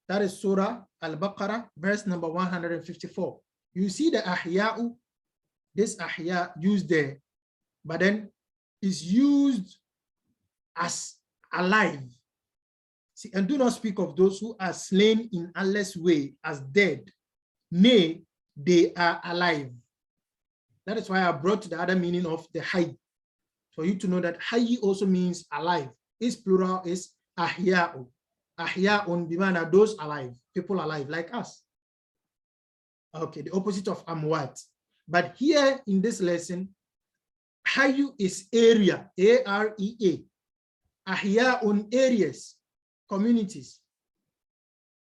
That is Surah Al-Baqarah, verse number 154. You see the ahya'u, this ahya used there, but then is used as alive. See, and do not speak of those who are slain in Allah's way as dead. Nay, they are alive. That is why I brought the other meaning of the hayy, for you to know that hayy also means alive. Its plural is ahya'u. Ahya'un bimana, those alive, people alive like us. Okay, the opposite of amwat. But here in this lesson, hayyu is area, A-R-E-A. Ahya'un, areas, communities.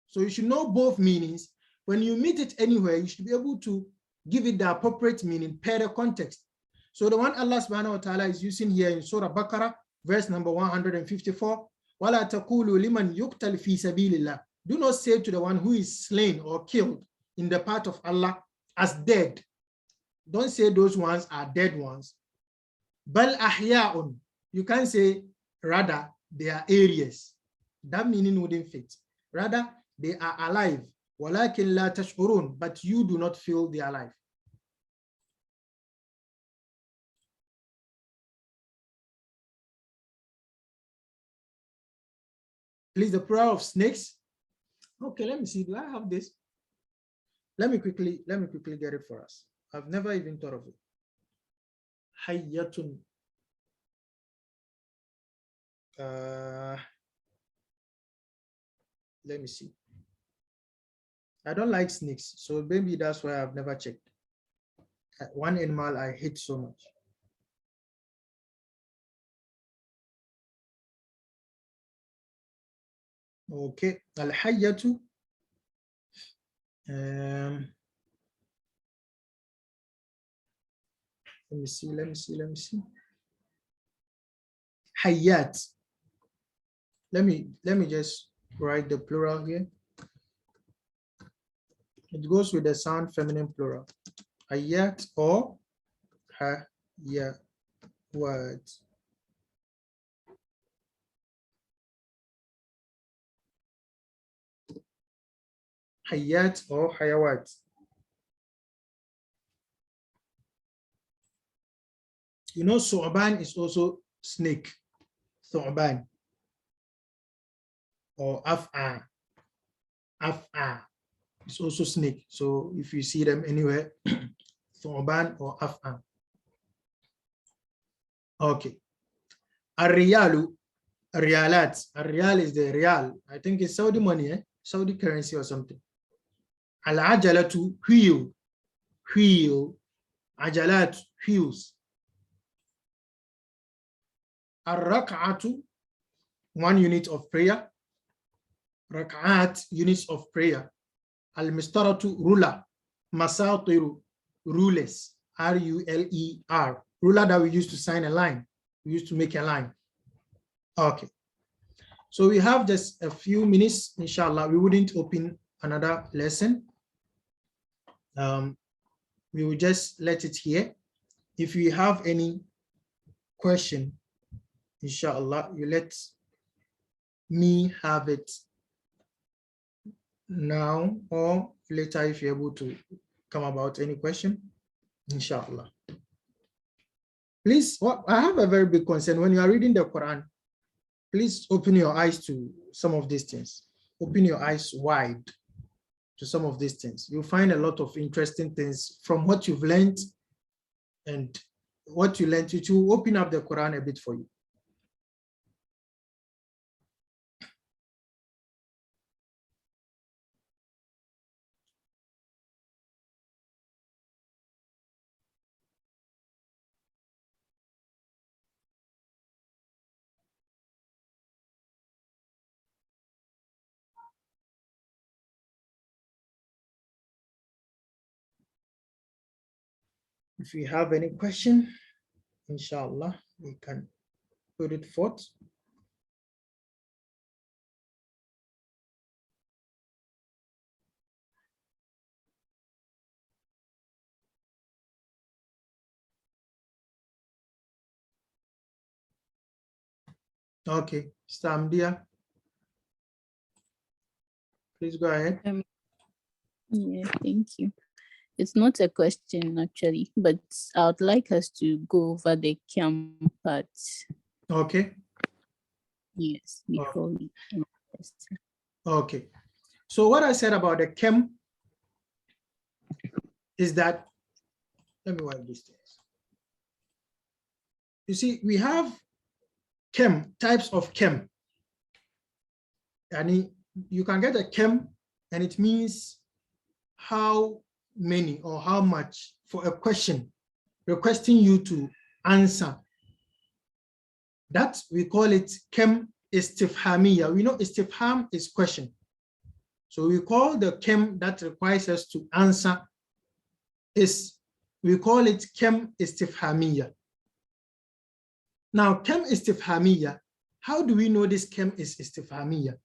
So you should know both meanings. When you meet it anywhere, you should be able to give it the appropriate meaning per the context. So the one Allah subhanahu wa ta'ala is using here in Surah Baqarah, verse number 154, وَلَا تَقُولُوا لِمَنْ يُقْتَلْ فِي سَبِيلِ اللَّهِ. Do not say to the one who is slain or killed in the path of Allah as dead. Don't say those ones are dead ones. Bal ahya'un. You can't say rather they are areas. That meaning wouldn't fit. Rather, they are alive. وَلَكِنْ لَا تَشْعُرُونَ. But you do not feel they are alive. Please, the plural of snakes. Okay, let me see. Do I have this? Let me quickly get it for us. I've never even thought of it. Hayyatun. Let me see. I don't like snakes, so maybe that's why I've never checked. One animal I hate so much. Okay, al-hayyatu. Let me see. Hayyat. Let me just write the plural here. It goes with the sound feminine plural. Hayyat or hayyawat. Hayyat or hayawat. You know, Thu'ban is also snake. Thu'ban. Or af'a. Af'a. It's also snake. So if you see them anywhere, Thu'ban or af'a. Okay. Ar-riyalu. Riyalat. Ar-riyal is the riyal. I think it's Saudi money, Saudi currency or something. Al-ajalatu, wheel. Wheel. عجلات, wheels. الركعة, 1 unit of prayer. ركعات, units of prayer. المسطرة, ruler. مساطر, rulers. R-U-L-E-R. Ruler that we used to sign a line. We used to make a line. Okay. So we have just a few minutes, inshallah. We wouldn't open another lesson. We will just let it here. If you have any question, inshallah, you let me have it now or later if you're able to come about any question, inshallah. Please, I have a very big concern. When you are reading the Quran, please open your eyes to some of these things. Open your eyes wide to some of these things. You'll find a lot of interesting things from what you've learned, and what you learned, it will open up the Quran a bit for you. If you have any question, inshallah, we can put it forth. Okay, Stamdia, please go ahead. Yeah, thank you. It's not a question actually, but I would like us to go over the CAM part. Okay. Yes, before we end this. Okay. So what I said about the chem is that, let me wipe these things. You see, we have chem, types of chem. And you can get a chem and it means how many or how much for a question, requesting you to answer. That we call it chem istifhamiya. We know istifham is question. So we call the chem that requires us to answer we call it chem istifhamiya. Now, chem istifhamiya, how do we know this chem is istifhamiya?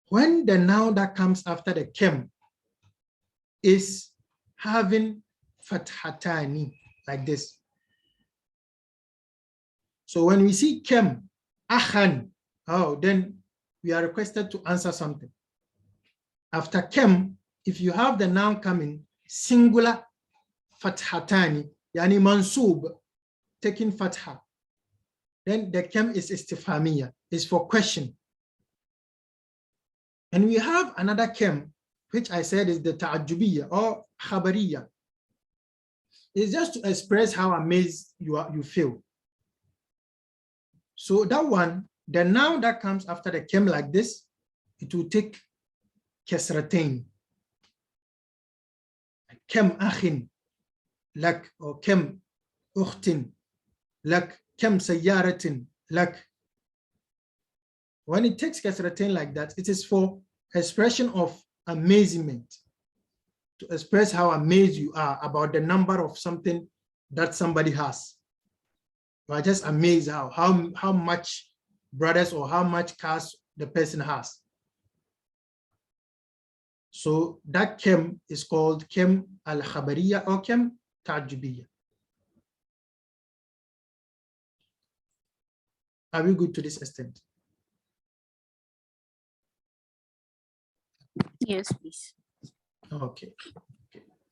When the noun that comes after the chem is having fathatani, like this. So when we see chem, akhan, then we are requested to answer something. After chem, if you have the noun coming, singular fathatani, yani mansub, taking fatha, then the chem is istifhamiya, is for question. And we have another chem, which I said is the ta'ajjubiyya or khabariyya. It's just to express how amazed you feel. So that one, the noun that comes after the chem like this, it will take kasratain. Kem akhin, lak, or kem ukhtin, lak, kem sayyaratin, lak. When it takes kasratain like that, it is for expression of amazement, to express how amazed you are about the number of something that somebody has. You are just amazed how much brothers or how much cars the person has. So that kem is called kem al-khabariya or kem ta'ajjubiyya. Are we good to this extent? Yes, please. Okay.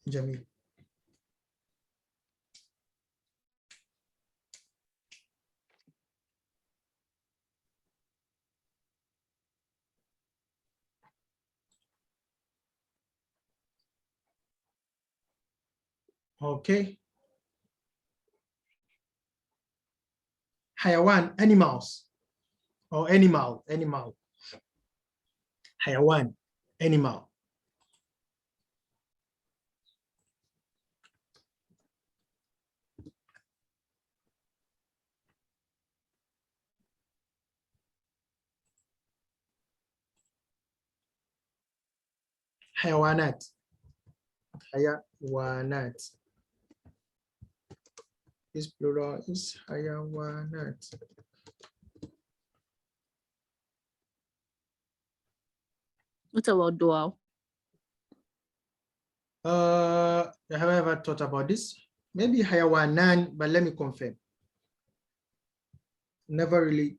Jamil. Okay. Hayawan, animals, or animal. Hayawan, animal. حيوانات. حيوانات. Is plural is حيوانات. What about dual? Have I ever thought about this? Maybe حيوانان, but let me confirm. Never really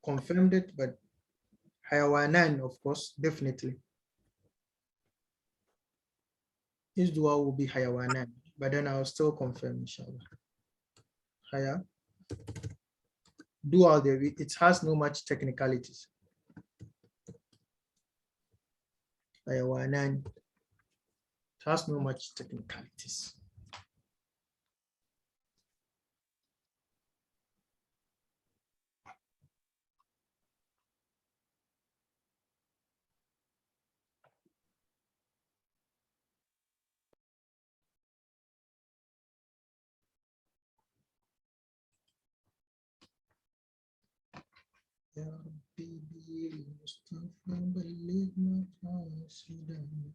confirmed it, but حيوانان, of course, definitely. His dua will be حيوانان, but then I'll still confirm, inshallah. Haya. Dua, it has no much technicalities. حيوانان. It has no much technicalities. يا ربي بالمصطفى بلغ مقاصدنا.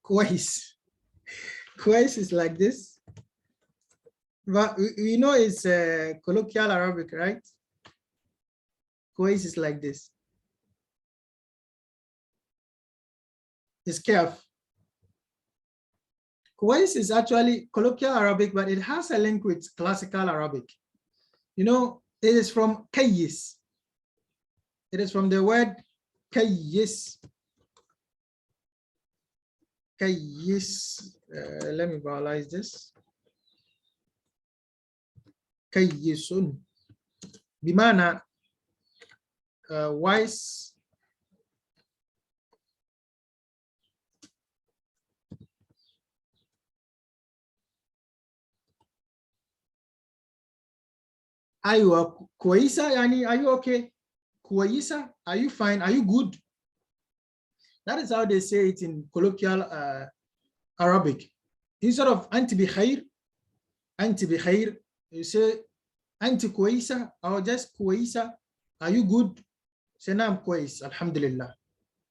كويس. كويس is like this. But we know it's colloquial Arabic, right? كويس is like this. It's careful. كويس is actually colloquial Arabic, but it has a link with classical Arabic. You know, it is from kayis. It is from the word kayis. Kayis. Let me visualize this. Kayisun. Bimana wise. Aywa kweisa, yani, are you okay? Kweisa, are you fine? Are you good? That is how they say it in colloquial Arabic. Instead of anti bi khair, you say anti kweisa or just kweisa. Are you good? Say naam kwais, alhamdulillah.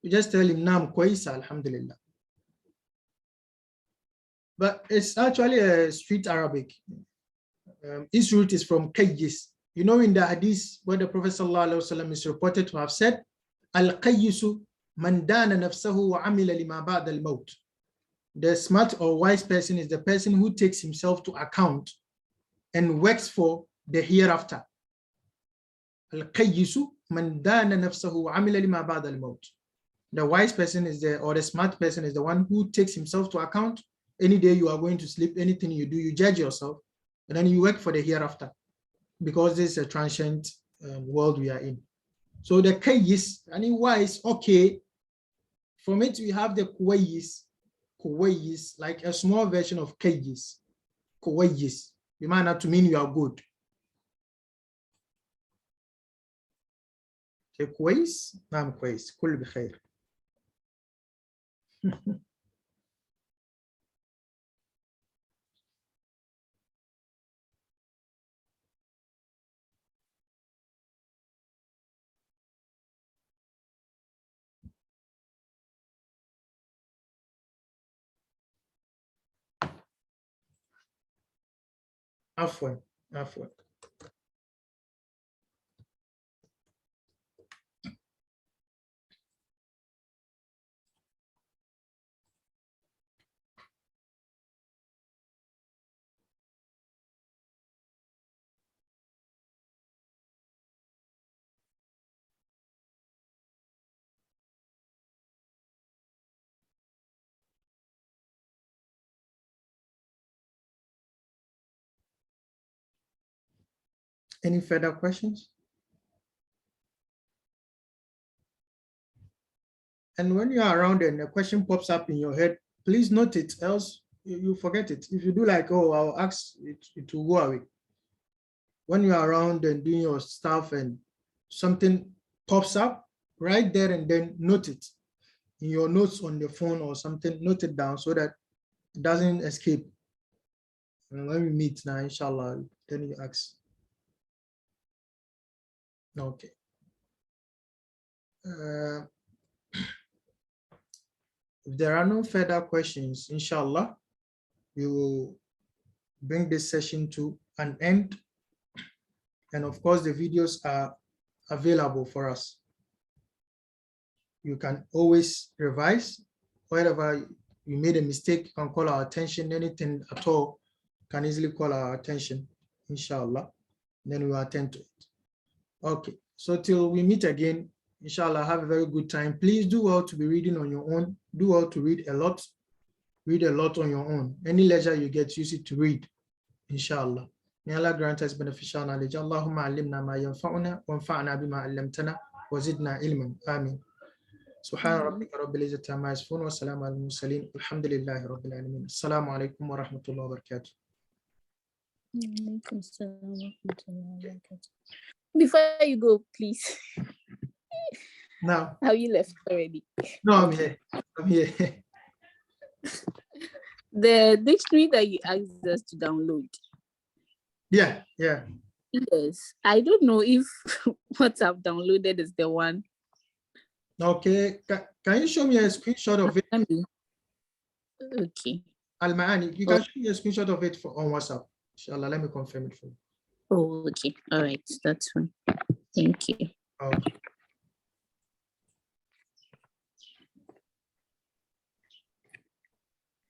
You just tell him naam kweisa, alhamdulillah. But it's actually a street Arabic. Its root is from Qayyis. You know, in the hadith where the Prophet ﷺ is reported to have said, Al-Qayyisu man dana nafsahu wa amila lima ba'da al-maut. The smart or wise person is the person who takes himself to account and works for the hereafter. Al-Qayyisu man dana nafsahu wa amila lima ba'da al-maut. The wise person is or the smart person is the one who takes himself to account. Any day you are going to sleep, anything you do, you judge yourself, and then you work for the hereafter, because this is a transient world we are in. So the kayis, any wise, okay. From it, we have the kuwayis, like a small version of kayis, kuwayis. You might not to mean you are good. So kuwais, naam kuwais, kul bi khair. Afwan. Any further questions? And when you are around and a question pops up in your head, please note it, else you forget it. If you do like, oh, I'll ask it, it will go away. When you're around and doing your stuff and something pops up, right there and then note it in your notes on your phone or something, note it down so that it doesn't escape. And when we meet now, inshallah, then you ask. Okay. If there are no further questions, inshallah, we will bring this session to an end. And of course, the videos are available for us. You can always revise. Wherever you made a mistake, you can call our attention. Anything at all can easily call our attention, inshallah. Then we will attend to it. Okay, so till we meet again, inshallah, have a very good time. Please do well to be reading on your own. Do well to read a lot. Read a lot on your own. Any leisure you get, use it to read, inshallah. May Allah grant us beneficial knowledge. Allahumma alimna ma yanfa'una wanfa'na bima 'allamtana wa zidna ilman. Amin. Subhana rabbika rabbil izzati amma yasifun wa salamun alal mursalin. Alhamdulillahi rabbil alamin. Assalamu alaikum wa rahmatullahi wa barakatuh. Before you go, please. Now. Have you left already? No, I'm here. I'm here. The dictionary that you asked us to download. Yeah. Yes. I don't know if what I've downloaded is the one. Okay. Can you show me a screenshot of it? Okay. Al-Ma'ani, you can show me a screenshot of it on WhatsApp. Inshallah, let me confirm it for you. Oh, okay. All right. That's fine. Thank you. Okay.